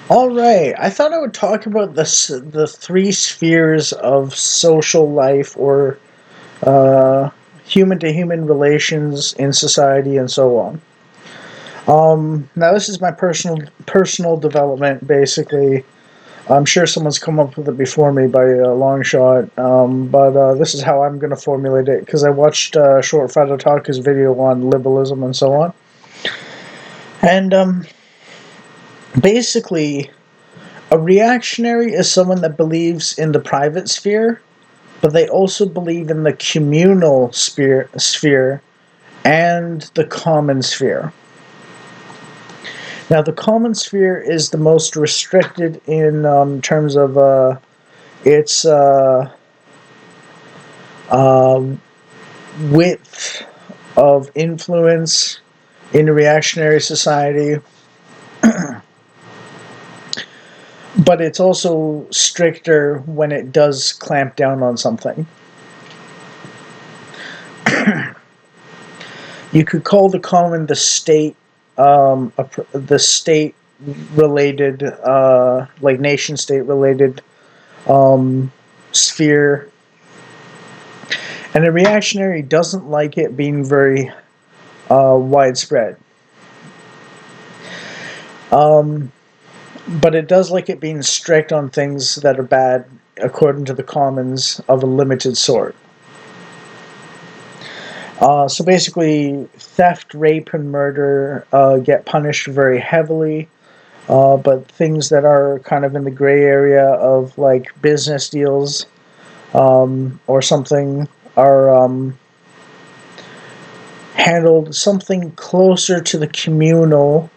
All right, I thought I would talk about the three spheres of social life or uh, human to human relations in society and so on. Now this is my personal development, basically. I'm sure someone's come up with it before me by a long shot, but this is how I'm going to formulate it because I watched Short Fat Otaku's video on liberalism and so on. And basically, a reactionary is someone that believes in the private sphere, but they also believe in the communal sphere and the common sphere. Now, the common sphere is the most restricted in terms of its uh, width of influence in a reactionary society, but it's also stricter when it does clamp down on something. You could call the common the state related, like nation state related sphere, and a reactionary doesn't like it being very widespread. Um, but it does like it being strict on things that are bad according to the commons of a limited sort. So basically, theft, rape, and murder get punished very heavily. But things that are kind of in the gray area of like business deals or something are handled something closer to the communal.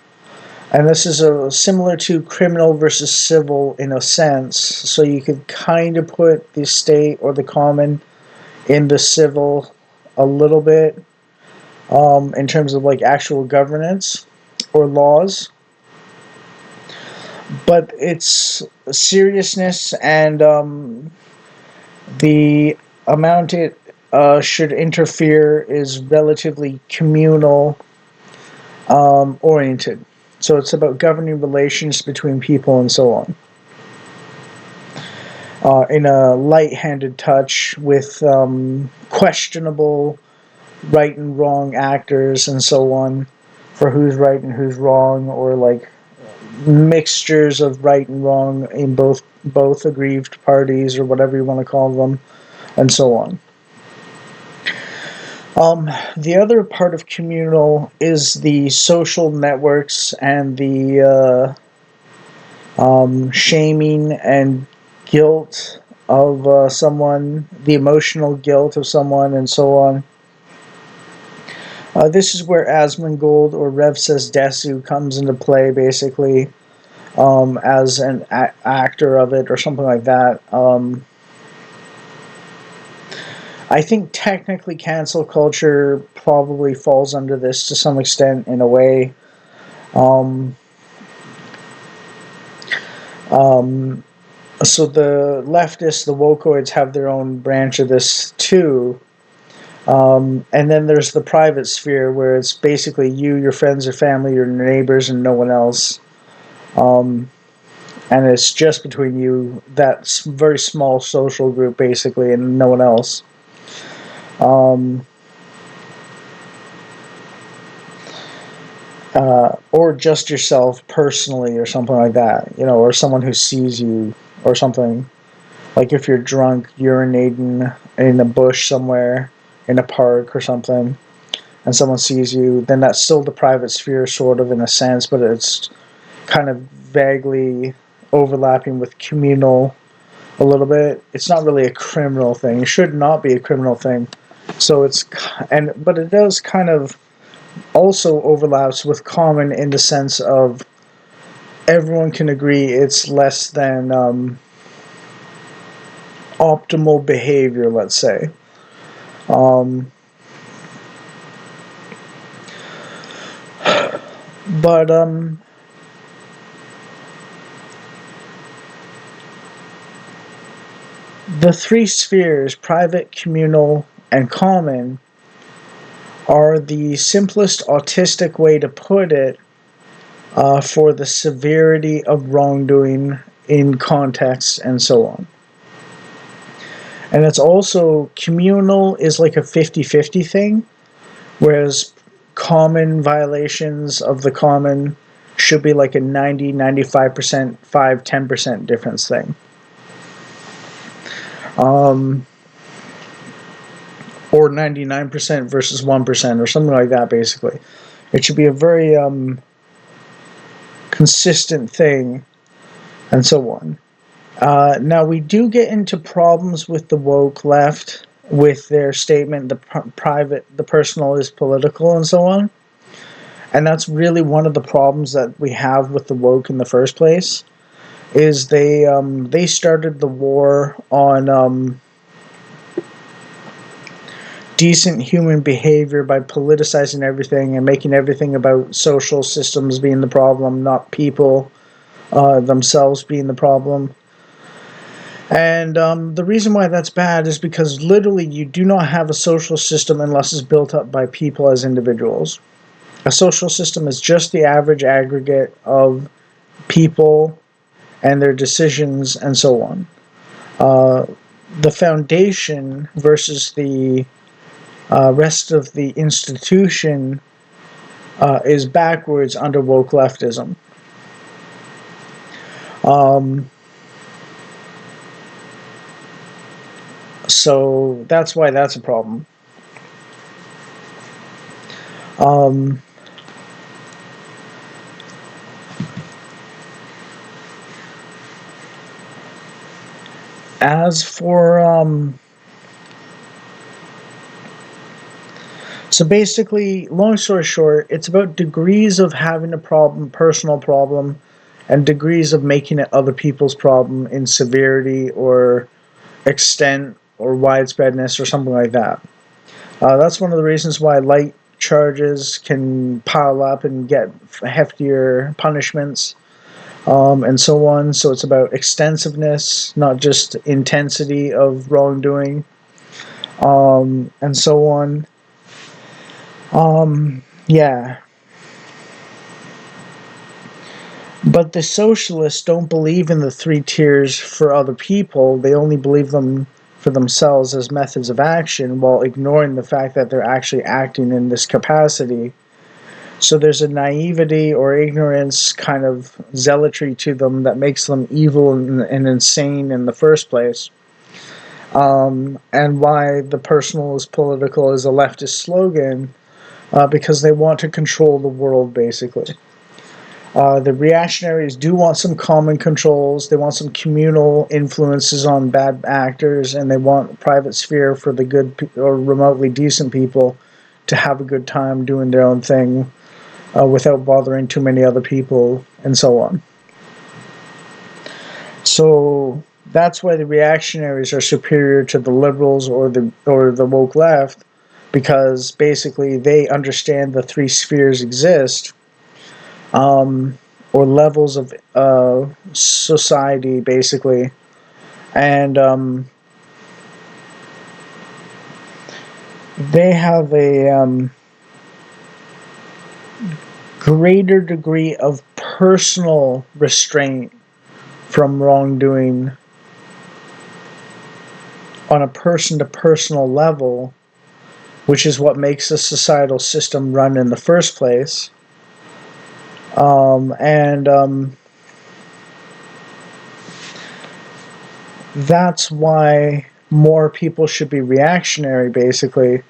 And this is similar to criminal versus civil in a sense. So you could kind of put the state or the common in the civil a little bit in terms of like actual governance or laws. But its seriousness and the amount it should interfere is relatively communal oriented. So it's about governing relations between people and so on. In a light-handed touch with questionable right and wrong actors and so on for who's right and who's wrong, or like mixtures of right and wrong in both aggrieved parties or whatever you want to call them, and so on. The other part of communal is the social networks and the shaming and guilt of someone, the emotional guilt of someone, and so on. This is where Asmongold or Rev Says Desu comes into play, basically, as an actor of it or something like that. I think technically cancel culture probably falls under this to some extent in a way. Um, um, so the leftists, the wokoids, have their own branch of this too. And then there's the private sphere where it's basically you, your friends, your family, your neighbors, and no one else. Um, and it's just between you, that very small social group, basically, and no one else. Um, or just yourself personally, or something like that, or someone who sees you, or something. Like if you're drunk, urinating in a bush somewhere, in a park or something, and someone sees you, then that's still the private sphere, sort of, in a sense, but it's kind of vaguely overlapping with communal a little bit. It's not really a criminal thing. It should not be a criminal thing. So but it does kind of also overlaps with common in the sense of everyone can agree it's less than optimal behavior, let's say. Um, but the three spheres, private, communal, and common, are the simplest autistic way to put it for the severity of wrongdoing in context and so on. And it's also communal is like a 50-50 thing, whereas common violations of the common should be like a 90-95%, 5-10% difference thing. Or 99% versus 1% or something like that, basically. It should be a very consistent thing and so on. Now, we do get into problems with the woke left with their statement, the personal is political and so on. And that's really one of the problems that we have with the woke in the first place, is they started the war on decent human behavior by politicizing everything and making everything about social systems being the problem, not people themselves being the problem. And the reason why that's bad is because literally you do not have a social system unless it's built up by people as individuals. A social system is just the average aggregate of people and their decisions and so on. The foundation versus the rest of the institution is backwards under woke leftism. So that's why that's a problem. As for so basically, long story short, it's about degrees of having a problem, personal problem, and degrees of making it other people's problem in severity or extent or widespreadness or something like that. That's one of the reasons why light charges can pile up and get heftier punishments and so on. So it's about extensiveness, not just intensity of wrongdoing, and so on. Yeah. But the socialists don't believe in the three tiers for other people. They only believe them for themselves as methods of action while ignoring the fact that they're actually acting in this capacity. So there's a naivety or ignorance kind of zealotry to them that makes them evil and insane in the first place. And why the personal is political is a leftist slogan, because they want to control the world, basically. The reactionaries do want some common controls. They want some communal influences on bad actors, and they want private sphere for the good or remotely decent people to have a good time doing their own thing without bothering too many other people, and so on. So that's why the reactionaries are superior to the liberals or the woke left, because basically they understand the three spheres exist. Or levels of society, basically. And they have a greater degree of personal restraint from wrongdoing on a person-to-personal level, which is what makes the societal system run in the first place. That's why more people should be reactionary, basically,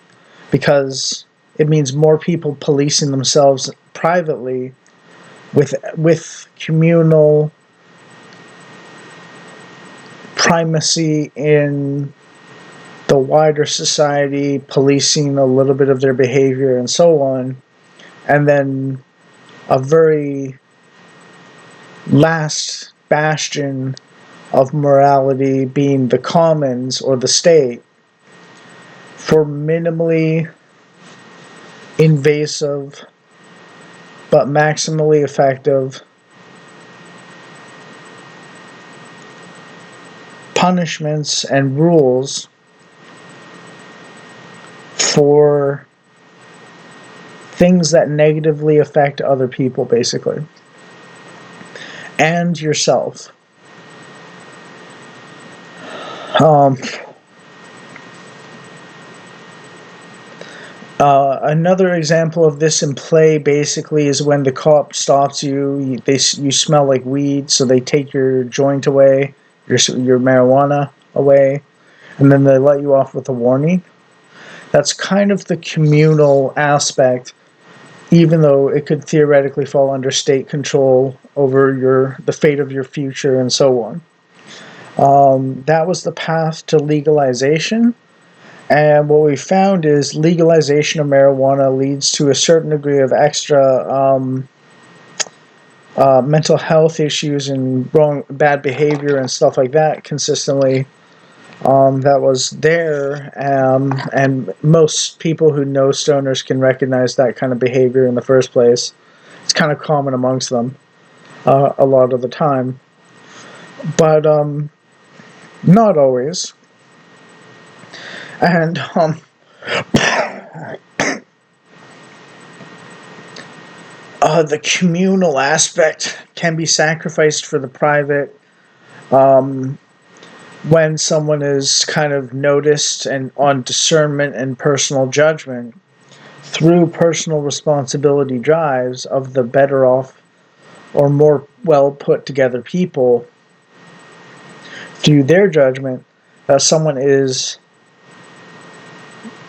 because it means more people policing themselves privately with communal primacy in the wider society, policing a little bit of their behavior and so on, and then a very last bastion of morality being the commons or the state for minimally invasive but maximally effective punishments and rules for things that negatively affect other people, basically. and yourself. Um, Another example of this in play basically is when the cop stops you. You smell like weed, so they take your joint away, your marijuana away, and then they let you off with a warning. That's kind of the communal aspect, even though it could theoretically fall under state control over the fate of your future and so on. That was the path to legalization. And what we found is legalization of marijuana leads to a certain degree of extra mental health issues and bad behavior and stuff like that consistently. That was there, and most people who know stoners can recognize that kind of behavior in the first place. It's kind of common amongst them a lot of the time, but not always. And the communal aspect can be sacrificed for the private when someone is kind of noticed and on discernment and personal judgment through personal responsibility drives of the better off or more well put together people through their judgment that someone is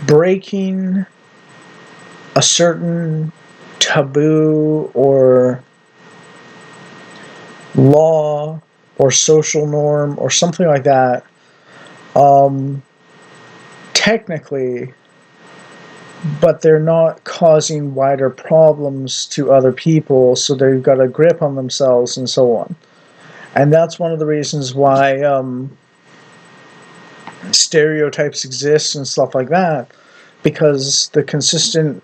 breaking a certain taboo or law or social norm or something like that, technically, but they're not causing wider problems to other people, so they've got a grip on themselves and so on. And that's one of the reasons why stereotypes exist and stuff like that, because the consistent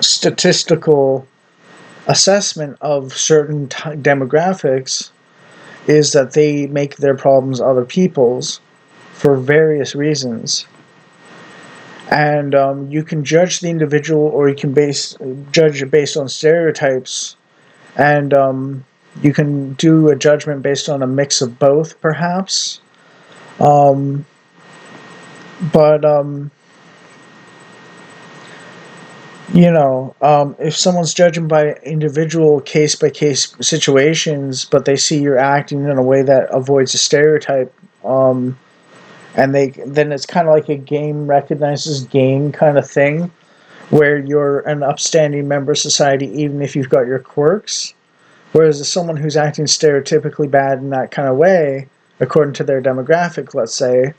statistical assessment of certain demographics is that they make their problems other people's for various reasons. And you can judge the individual, or you can judge it based on stereotypes, and you can do a judgment based on a mix of both, perhaps. But if someone's judging by individual case-by-case situations, but they see you're acting in a way that avoids a stereotype, and then it's kind of like a game recognizes game kind of thing, where you're an upstanding member of society even if you've got your quirks. Whereas someone who's acting stereotypically bad in that kind of way, according to their demographic, let's say,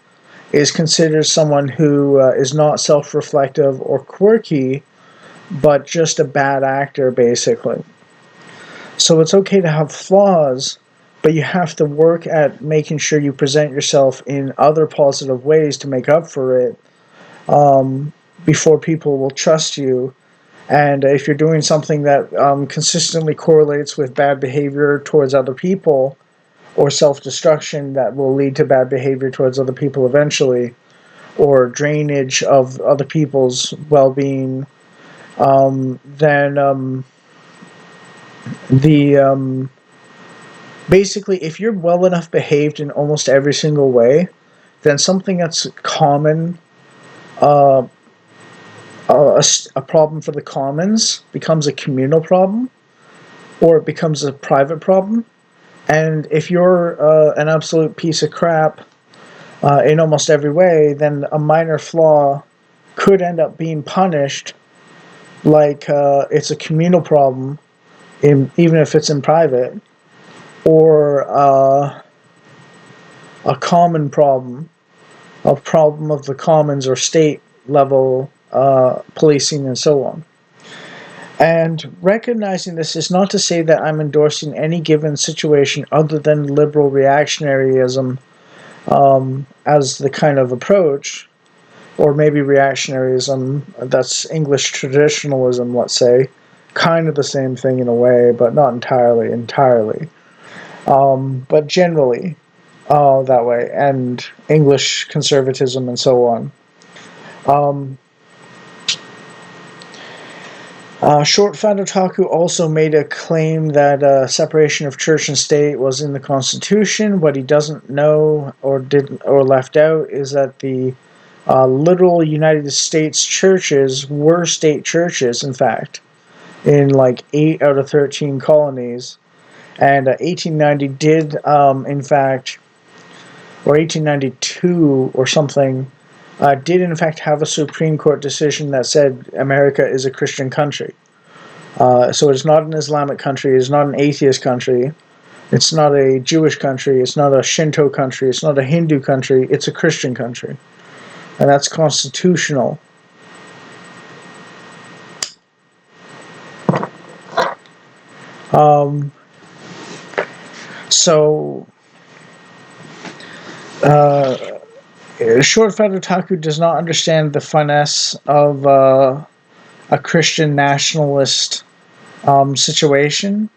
is considered someone who is not self-reflective or quirky, but just a bad actor, basically. So it's okay to have flaws, but you have to work at making sure you present yourself in other positive ways to make up for it before people will trust you. And if you're doing something that consistently correlates with bad behavior towards other people or self-destruction that will lead to bad behavior towards other people eventually, or drainage of other people's well-being, then basically, if you're well enough behaved in almost every single way, then something that's common, uh, a problem for the commons, becomes a communal problem, or it becomes a private problem. And if you're an absolute piece of crap in almost every way, then a minor flaw could end up being punished like it's a communal problem, even if it's in private, or a common problem, a problem of the commons or state level policing and so on. And recognizing this is not to say that I'm endorsing any given situation other than liberal reactionaryism as the kind of approach, or maybe reactionaryism, that's English traditionalism, let's say, kind of the same thing in a way, but not entirely. But generally that way, and English conservatism and so on. Um, Short Fat Otaku also made a claim that separation of church and state was in the Constitution. What he doesn't know or did or left out is that the literal United States churches were state churches, in fact, in like 8 out of 13 colonies. And 1890 did, in fact, or 1892 or something, did in fact have a Supreme Court decision that said America is a Christian country. So it's not an Islamic country, it's not an atheist country, it's not a Jewish country, it's not a Shinto country, it's not a Hindu country, it's a Christian country. And that's constitutional. Um, so, uh, Short Fat Otaku does not understand the finesse of a Christian nationalist situation.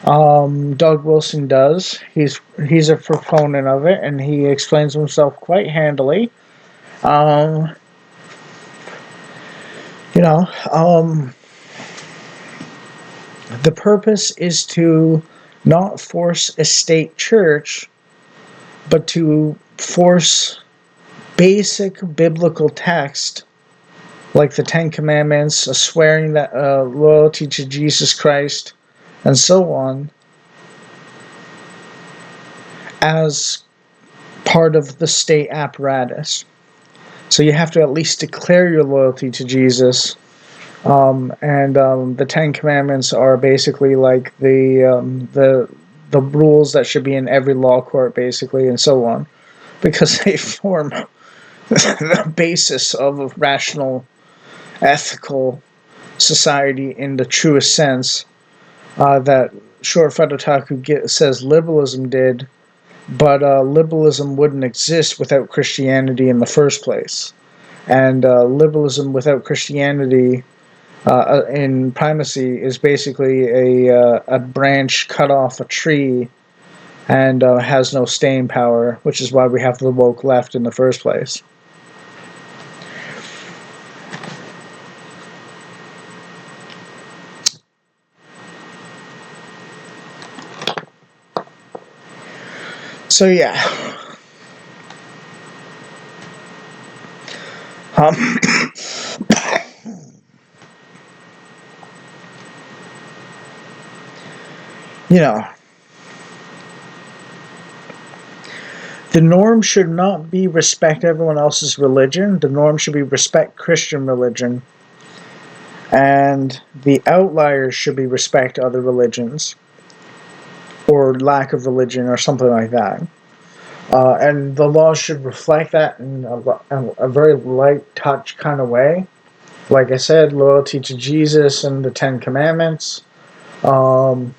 Doug Wilson does. He's a proponent of it, and he explains himself quite handily. Um, you know, the purpose is to not force a state church, but to force basic biblical text like the Ten Commandments, a swearing that loyalty to Jesus Christ, and so on, as part of the state apparatus. So you have to at least declare your loyalty to Jesus. And the Ten Commandments are basically like the rules that should be in every law court, basically, and so on, because they form the basis of a rational, ethical society in the truest sense that Short Fat Otaku says liberalism did, but liberalism wouldn't exist without Christianity in the first place. And liberalism without Christianity in primacy is basically a branch cut off a tree and has no staying power, which is why we have the woke left in the first place. So yeah, um, you know, the norm should not be respect everyone else's religion. The norm should be respect Christian religion, and the outliers should be respect other religions or lack of religion or something like that. And the law should reflect that in a very light touch kind of way. Like I said, loyalty to Jesus and the Ten Commandments. Um,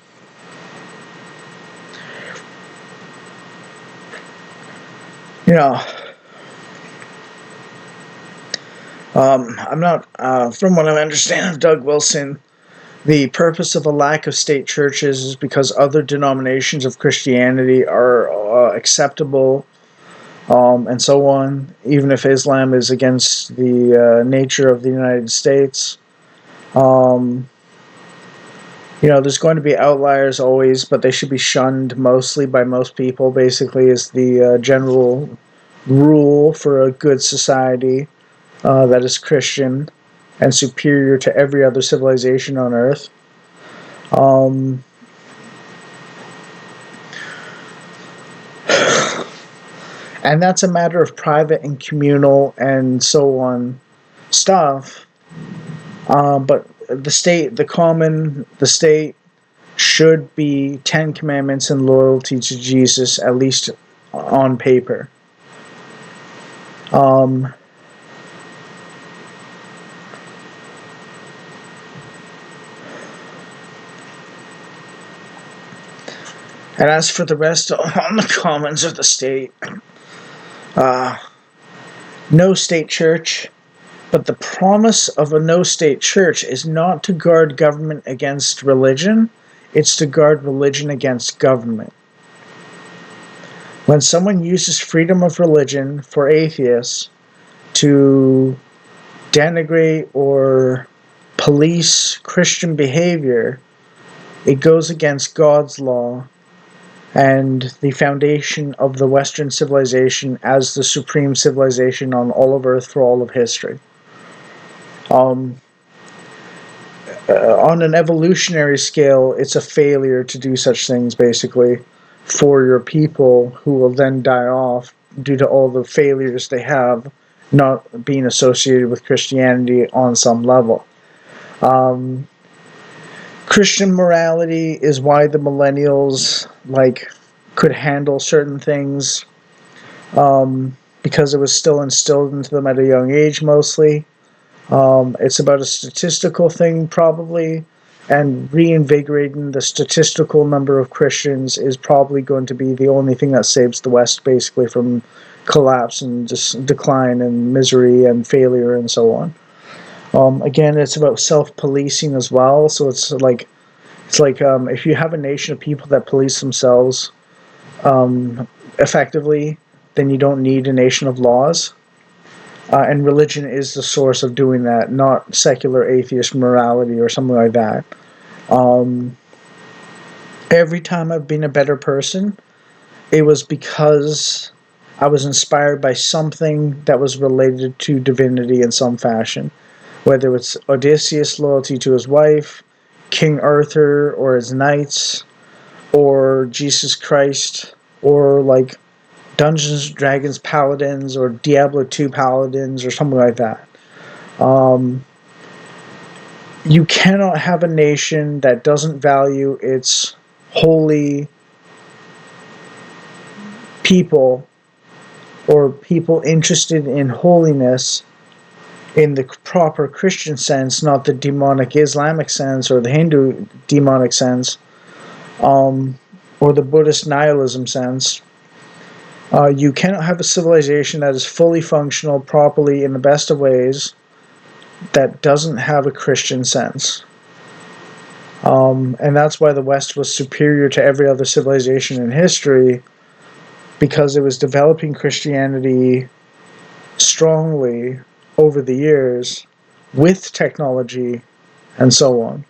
you know, I'm not, from what I understand of Doug Wilson, the purpose of a lack of state churches is because other denominations of Christianity are acceptable and so on, even if Islam is against the nature of the United States. Um, there's going to be outliers always, but they should be shunned mostly by most people, basically, is the general rule for a good society that is Christian and superior to every other civilization on Earth. Um, and that's a matter of private and communal and so on stuff. But the state, the state should be Ten Commandments and loyalty to Jesus, at least on paper. Um, and as for the rest on the commons of the state, no state church. But the promise of a no-state church is not to guard government against religion, it's to guard religion against government. When someone uses freedom of religion for atheists to denigrate or police Christian behavior, it goes against God's law and the foundation of the Western civilization as the supreme civilization on all of Earth for all of history. On an evolutionary scale, it's a failure to do such things, basically, for your people, who will then die off due to all the failures they have not being associated with Christianity on some level. Christian morality is why the millennials could handle certain things, because it was still instilled into them at a young age mostly. It's about a statistical thing probably, and reinvigorating the statistical number of Christians is probably going to be the only thing that saves the West basically from collapse and just decline and misery and failure and so on. Again, it's about self-policing as well. So it's like if you have a nation of people that police themselves effectively, then you don't need a nation of laws. And religion is the source of doing that, not secular atheist morality or something like that. Every time I've been a better person, it was because I was inspired by something that was related to divinity in some fashion. Whether it's Odysseus' loyalty to his wife, King Arthur or his knights, or Jesus Christ, or Dungeons & Dragons Paladins, or Diablo 2 Paladins, or something like that. You cannot have a nation that doesn't value its holy people, or people interested in holiness in the proper Christian sense, not the demonic Islamic sense or the Hindu demonic sense, or the Buddhist nihilism sense. You cannot have a civilization that is fully functional properly in the best of ways that doesn't have a Christian sense. And that's why the West was superior to every other civilization in history, because it was developing Christianity strongly over the years with technology and so on.